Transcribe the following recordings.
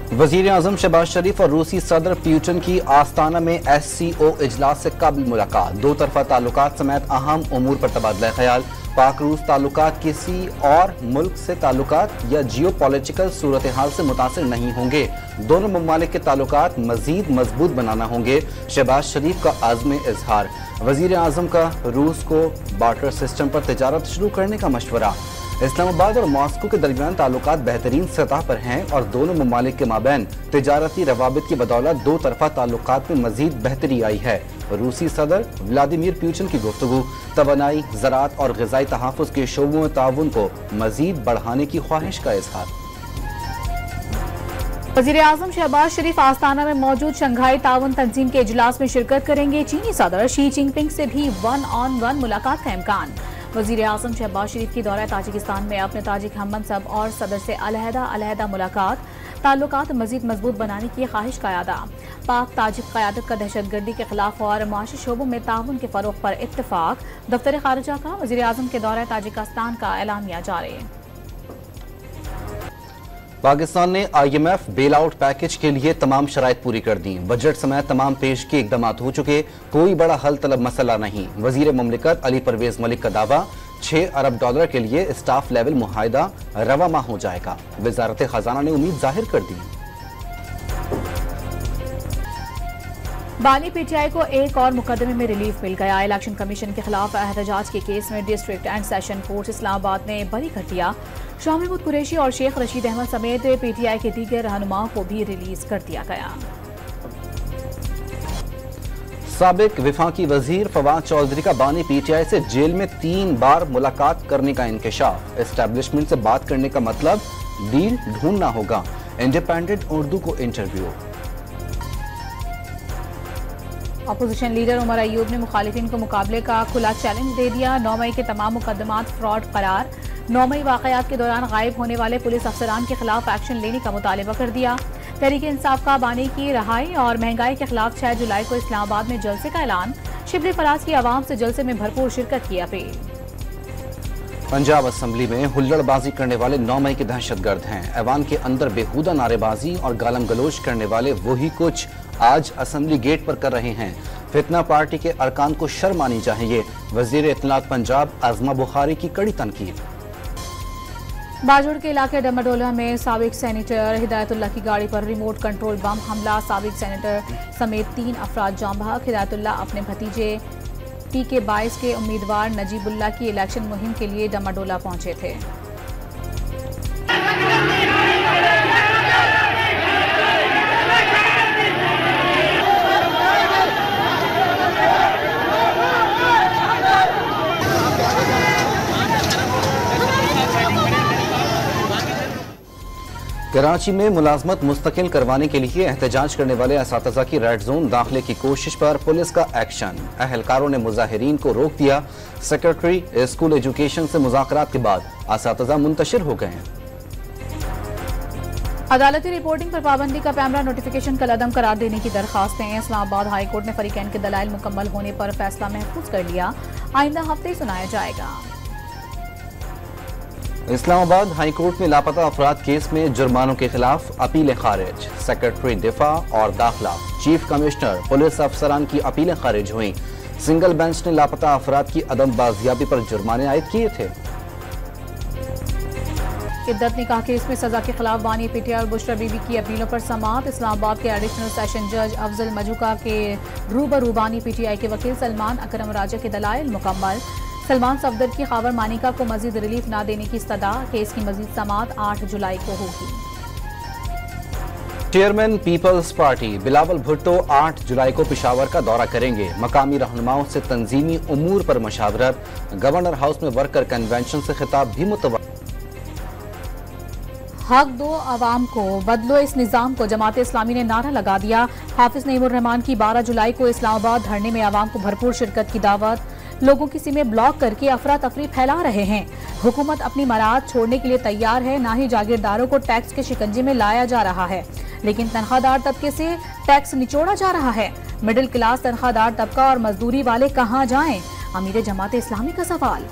वजीर आजम शहबाज शरीफ और रूसी सदर प्यूटिन की आस्ताना में SCO इजलास से कबल मुलाकात। दो तरफा ताल्लुकात समेत अहम उमूर पर तबादला ख्याल। पाक रूस ताल्लुकात किसी और मुल्क से ताल्लुकात या जियो पॉलिटिकल सूरत हाल से मुतासिर नहीं होंगे। दोनों ममालिक के ताल्लुकात मजीद मजबूत बनाना होंगे। शहबाज शरीफ का आज़म इजहार। वजीर आजम का रूस को बार्टर सिस्टम पर तिजारत शुरू करने का मशवरा। इस्लामाबाद और मॉस्को के दरमियान ताल्लुकात बेहतरीन सतह पर हैं और दोनों ममालिक के माबैन तिजारती रवाबित की बदौलत दो तरफा ताल्लुकात में मजीद बेहतरी आई है। रूसी सदर व्लादिमीर पुतिन की गुफ्तगू। तवानाई, ज़राअत और ग़िज़ाई तहफ़्फ़ुज़ के शोबों में ताउन को मजीद बढ़ाने की ख्वाहिश का इजहार। वज़ीर आज़म शहबाज शरीफ आस्ताना में मौजूद शंघाई ताउन तंजीम के इजलास में शिरकत करेंगे। चीनी सदर शी जिनपिंग से भी 1-on-1 मुलाकात का इम्कान। वज़ीर आज़म शहबाज शरीफ की दौरा ताजिकिस्तान में अपने ताजिक हममनसब और सदर से अलहदा मुलाकात। ताल्लुकात मजीद मजबूत बनाने की ख्वाहिश का यादा। पाक ताजिक क़यादत का दहशतगर्दी के खिलाफ और माशी शोबों में ताउन के फ़रोग़ पर इत्तफ़ाक़। दफ्तर ख़ारिजा का वज़ीर आज़म के दौरा ताजिकिस्तान का एलानिया जारी। पाकिस्तान ने IMF बेल आउट पैकेज के लिए तमाम शराइत पूरी कर दी। बजट समेत तमाम पेश के इकदाम हो चुके। कोई बड़ा हल तलब मसला नहीं। वजीर मुमलिकत अली परवेज मलिक का दावा। $6 अरब के लिए स्टाफ लेवल मुआहिदा रवा माह हो जाएगा। वजारत खजाना ने उम्मीद जाहिर कर दी। बानी PTI को एक और मुकदमे में रिलीफ मिल गया। इलेक्शन कमीशन के खिलाफ एहतजाज के केस में district and session court Islamabad ने बरी कर दिया। शाह महमूद कुरैशी और शेख रशीद अहमद समेत PTI के दीगर रहनुमाओं को भी रिलीज कर दिया गया। साबिक विफाकी वजीर फवाद चौधरी का बानी PTI से जेल में 3 बार मुलाकात करने का इंकशाफ। एस्टेब्लिशमेंट से बात करने का मतलब डील ढूंढना होगा। इंडिपेंडेंट उर्दू को interview. Opposition leader Omar Ayub ने मुखालिफिन को मुकाबले का खुला चैलेंज दे दिया। 9 मई के तमाम मुकदमात फ्रॉड करार। 9 मई वाकयात के दौरान गायब होने वाले पुलिस अफसरान के खिलाफ एक्शन लेने का मुतालबा कर दिया। तहरीक इंसाफ का बानी की रहाई और महंगाई के खिलाफ 6 जुलाई को इस्लामाबाद में जलसे का ऐलान। शिबली फराज की आवाम से जलसे में भरपूर शिरकत की अपील। पंजाब असम्बली में हुल्लड़बाजी करने वाले 9 मई के दहशतगर्द हैं। ऐवान के अंदर बेहुदा नारेबाजी और गालम गलोच करने वाले वही कुछ आज असम्बली गेट पर कर रहे हैं। फितना पार्टी के अरकान को शर्म आनी चाहिए। वजीर इत्तलात पंजाब आज़मा बुखारी की कड़ी तनकीद। बाजोड़ के इलाके डमाडोला में साबिक सेनेटर हिदायतुल्लाह की गाड़ी पर रिमोट कंट्रोल बम हमला। साबिक सेनेटर समेत 3 अफराद जाम बहक। हिदायतुल्लाह अपने भतीजे PK-22 के उम्मीदवार नजीबुल्लाह की इलेक्शन मुहिम के लिए डमाडोला पहुंचे थे। कराची में मुलाजमत मुस्तकिल करवाने के लिए एहतजाज करने वाले असातिज़ा की रेड जोन दाखिले की कोशिश पर पुलिस का एक्शन। अहलकारों ने मुजाहिरीन को रोक दिया। सेक्रेटरी स्कूल एजुकेशन से मुज़ाकरात के बाद असातिज़ा मुंतशिर हो गए। अदालती रिपोर्टिंग पर पाबंदी का पैमरा नोटिफिकेशन कल अदम करार देने की दरखास्तें। इस्लामाबाद हाई कोर्ट ने फरीकैन के दलाइल मुकम्मल होने पर फैसला महफूज कर लिया। आइंदा हफ्ते सुनाया जाएगा। इस्लामाबाद हाई कोर्ट में लापता अफराद केस में जुर्मानों के खिलाफ अपीलें खारिज। सेक्रेटरी दिफा और दाखिला, चीफ कमिश्नर, पुलिस अफसरान की अपीलें खारिज हुई। सिंगल बेंच ने लापता अफराद की अदम बाजियाबी पर जुर्माने आयद किए थे। इद्दत निकाह केस में सजा के खिलाफ बानी PTI और बुशरा बीबी की अपीलों पर समाअत। इस्लामाबाद के एडिशनल सेशन जज अफजल मजूका के रूबरू बानी PTI के वकील सलमान अकरम राजा के दलाइल मुकम्मल। सलमान सफदर की खावर मानिका को मजीद रिलीफ न देने की इस्तदा। केस की मजीद समाअत 8 जुलाई को होगी। Chairman Peoples Party Bilawal Bhutto 8 जुलाई को पेशावर का दौरा करेंगे। मकामी रहनुमाओं से तंजीमी उमूर पर मशावरत। गवर्नर हाउस में वर्कर कन्वेंशन से खिताब भी मुतवक्किल। हक दो अवाम को, बदलो इस निजाम को, जमात इस्लामी ने नारा लगा दिया। हाफिज नईमुर रहमान की 12 जुलाई को इस्लामाबाद धरने में अवाम को भरपूर शिरकत की दावत। लोगों की सीमें ब्लॉक करके अफरा तफरी फैला रहे हैं। हुकूमत अपनी मराद छोड़ने के लिए तैयार है। ना ही जागीरदारों को टैक्स के शिकंजे में लाया जा रहा है, लेकिन तनख्वाहदार तबके से टैक्स निचोड़ा जा रहा है। मिडिल क्लास तनख्वाहदार तबका और मजदूरी वाले कहाँ जाएं? अमीर जमात इस्लामी का सवाल।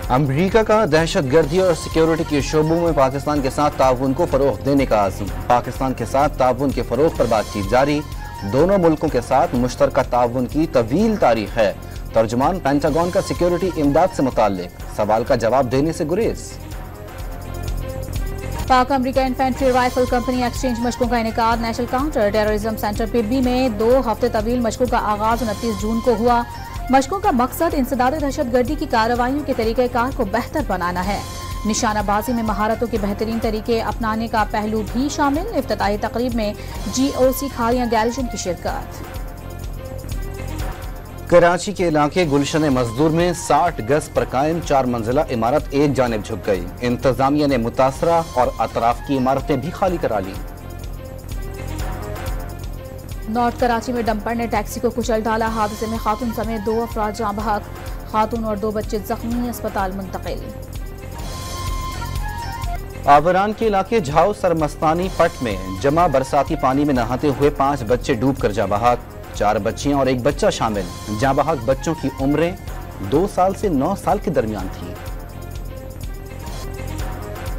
अमरीका का दहशतगर्दी और सिक्योरिटी के शोबों में पाकिस्तान के साथ ताउन को फरोग देने का आज़म। पाकिस्तान के साथ ताउन के फरोग पर बातचीत जारी। दोनों मुल्कों के साथ मुश्तरका ताउन की तवील तारीख है। तर्जुमान पेंटागन का सिक्योरिटी इमदाद से मुताल्लिक सवाल का जवाब देने से गुरेज। पाक अमरीका इन्फेंट्री राइफल कंपनी एक्सचेंज मशकों का इनेकाद। नेशनल काउंटर टेररिज्म सेंटर पिब्बी में 2 हफ्ते तवील मशकों का आगाज 29 जून को हुआ। मशकों का मकसद इंसदाद दहशतगर्दी की कार्रवाइयों के तरीक़ेकार को बेहतर बनाना है। निशानाबाजी में महारतों के बेहतरीन तरीके अपनाने का पहलू भी शामिल। इफ्तिताही तकरीब में GOC खारियां गैरिजन की शिरकत। कराची के इलाके गुलशन मजदूर में 60 गज पर कायम 4 मंजिला इमारत एक जानिब झुक गई। इंतजामिया ने मुतासरा और अतराफ की इमारतें भी खाली करा ली। नॉर्थ कराची में डंपर ने टैक्सी को कुचल डाला। हादसे में खातून समेत 2 अफराद जाँ बहक। खातून और 2 बच्चे जख्मी, अस्पताल मुंतकिल। आवरान के इलाके झाऊ सरमस्तानी पट में जमा बरसाती पानी में नहाते हुए 5 बच्चे डूब कर जाँ बहक। 4 बच्चियां और 1 बच्चा शामिल। जाँ बहक बच्चों की उम्रें 2 साल से 9 साल के दरमियान थी।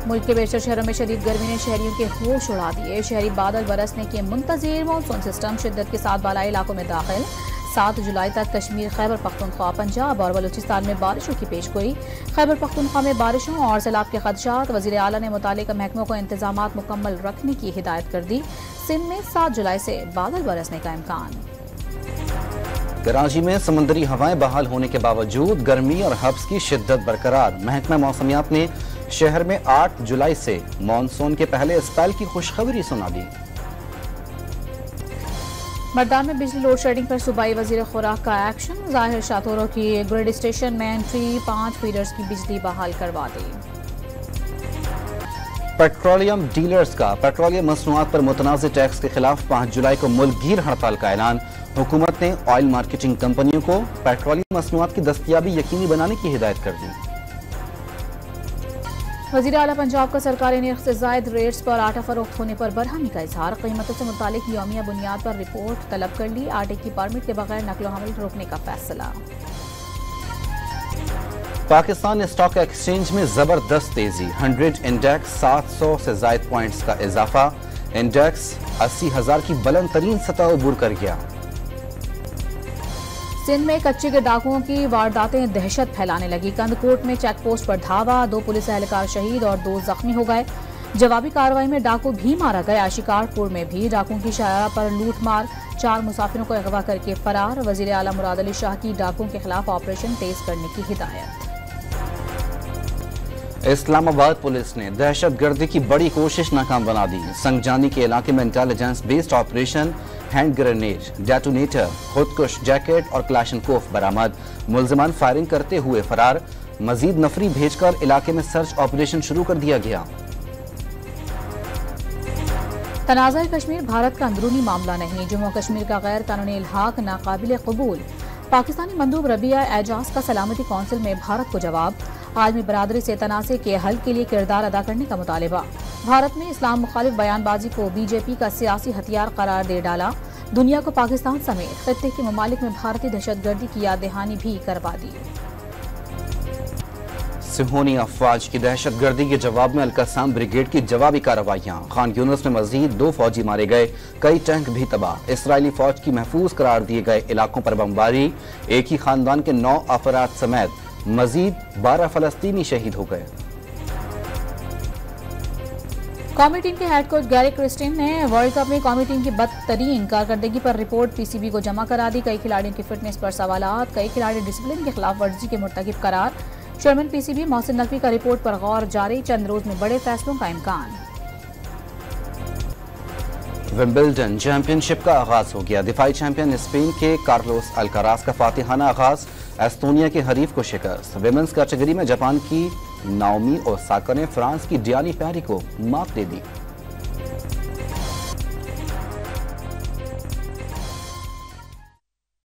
मुल्क के बेशतर शहरों में शदीद गर्मी ने शहरियों के होश उड़ा दिए। शहरी बादल बरसने के मुंतज़िर। मॉनसून सिस्टम शिद्दत के साथ बालाई इलाकों में दाखिल। 7 जुलाई तक कश्मीर, खैबर पख्तूनख्वा, पंजाब और बलूचिस्तान में बारिशों की पेशगोई। खैबर पख्तूनख्वा में बारिशों और सैलाब के खदशात। वज़ीर आला ने मुतालिका महकमों को इंतजामात मुकम्मल रखने की हिदायत कर दी। सिंध में 7 जुलाई से बादल बरसने का इम्कान। कराची में समुद्री हवाएं बहाल होने के बावजूद गर्मी और हब्स की शिद्दत बरकरार। महकमा मौसमियात ने शहर में 8 जुलाई से मानसून के पहले स्पेल की खुशखबरी सुना दी। मर्दान में बिजली लोड शेडिंग पर सूबाई वजीर खुराक का एक्शन। जाहिर शातोरों की ग्रिड स्टेशन में एंट्री। 5 फीडर्स की बिजली बहाल करवा दी। पेट्रोलियम डीलर्स का पेट्रोलियम मसनूआत पर मुतनाज़ टैक्स के खिलाफ 5 जुलाई को मुल्कगीर हड़ताल का ऐलान। हुकूमत ने ऑयल मार्केटिंग कंपनियों को पेट्रोलियम मसनूआत की दस्तयाबी यकीनी बनाने की हिदायत कर दी। वज़ीर आला पंजाब का सरकारी निर्ख से ज़ायद रेट्स पर आटा फरोख्त होने पर बरहमी का इजहार। कीमतों से मुतालिक यौमिया बुनियाद पर रिपोर्ट तलब कर ली। आटे की परमिट के बगैर नकलो हमल रोकने का फैसला। पाकिस्तान स्टॉक एक्सचेंज में जबरदस्त तेजी। 100 इंडेक्स 700 से ज़ायद पॉइंट्स का इजाफा। इंडेक्स 80,000 की बुलंद तरीन सतह अबूर कर गया। सिंध में कच्चे के डाकुओं की वारदातें दहशत फैलाने लगी। कंदकोट में चेक पोस्ट पर धावा। 2 पुलिस एहलकार शहीद और 2 जख्मी हो गए। जवाबी कार्रवाई में डाकू भी मारा गया। शिकारपुर में भी डाकुओं की शारा पर लूट मार। 4 मुसाफिरों को अगवा करके फरार। वजीर आला मुराद अली शाह की डाकुओं के खिलाफ ऑपरेशन तेज करने की हिदायत। इस्लामाबाद पुलिस ने दहशतगर्दी की बड़ी कोशिश नाकाम बना दी। संगजानी के इलाके में intelligence based operation, hand grenade, detonator, खुदकुश जैकेट और क्लाशनकोफ बरामद। मुल्जिमान फायरिंग करते हुए फरार। मजीद नफरी भेजकर इलाके में सर्च ऑपरेशन शुरू कर दिया गया। तनाज़ा कश्मीर भारत का अंदरूनी मामला नहीं। जम्मू कश्मीर का गैर कानूनी इल्हाक नाकाबिल कबूल। पाकिस्तानी मंदूब रबिया एजाज का सलामती कौंसिल में भारत को जवाब। आलमी बरादरी से तनाज़े के हल के लिए किरदार अदा करने का मुतालिबा। भारत में इस्लाम मुखालिफ बयानबाजी को बीजेपी का सियासी हथियार करार दे डाला। दुनिया को पाकिस्तान समेत खित्ते के ममालिक में भारतीय दहशतगर्दी की याद दहानी भी करवा दी। सिहोनी अफवाज की दहशतगर्दी के जवाब में अलकसाम ब्रिगेड की जवाबी कार्रवाइयां। खान यूनुस में मजीद 2 फौजी मारे गए। कई टैंक भी तबाह। इसराइली फौज की महफूज करार दिए गए इलाकों पर बमबारी। एक ही खानदान के 9 अफराद समेत मजीद 12 फलस्तीनी शहीद हो गए। कौमी टीम के हेड कोच गैरी क्रिस्टिन ने वर्ल्ड कप में कौमी टीम की बदतरीन कारकर्दगी पर रिपोर्ट पीसीबी को जमा करा दी। कई खिलाड़ियों की फिटनेस पर सवालात। कई खिलाड़ी डिसिप्लिन के खिलाफ वर्जी के मुर्तकिब करार। चेयरमैन पीसीबी मोहसिन नकवी का रिपोर्ट पर गौर जारी। चंद रोज में बड़े फैसलों का इम्कान। विंबलडन चैंपियनशिप का आगाज हो गया। दिफाई चैंपियन स्पेन के कार्लोस अल्काराज का फातिहाना आगाज। एस्टोनिया के हरीफ को शिकस्त। विमेंस कैटेगरी में जापान की नाओमी ओसाका ने फ्रांस की डियानी पेरी को मात दे दी।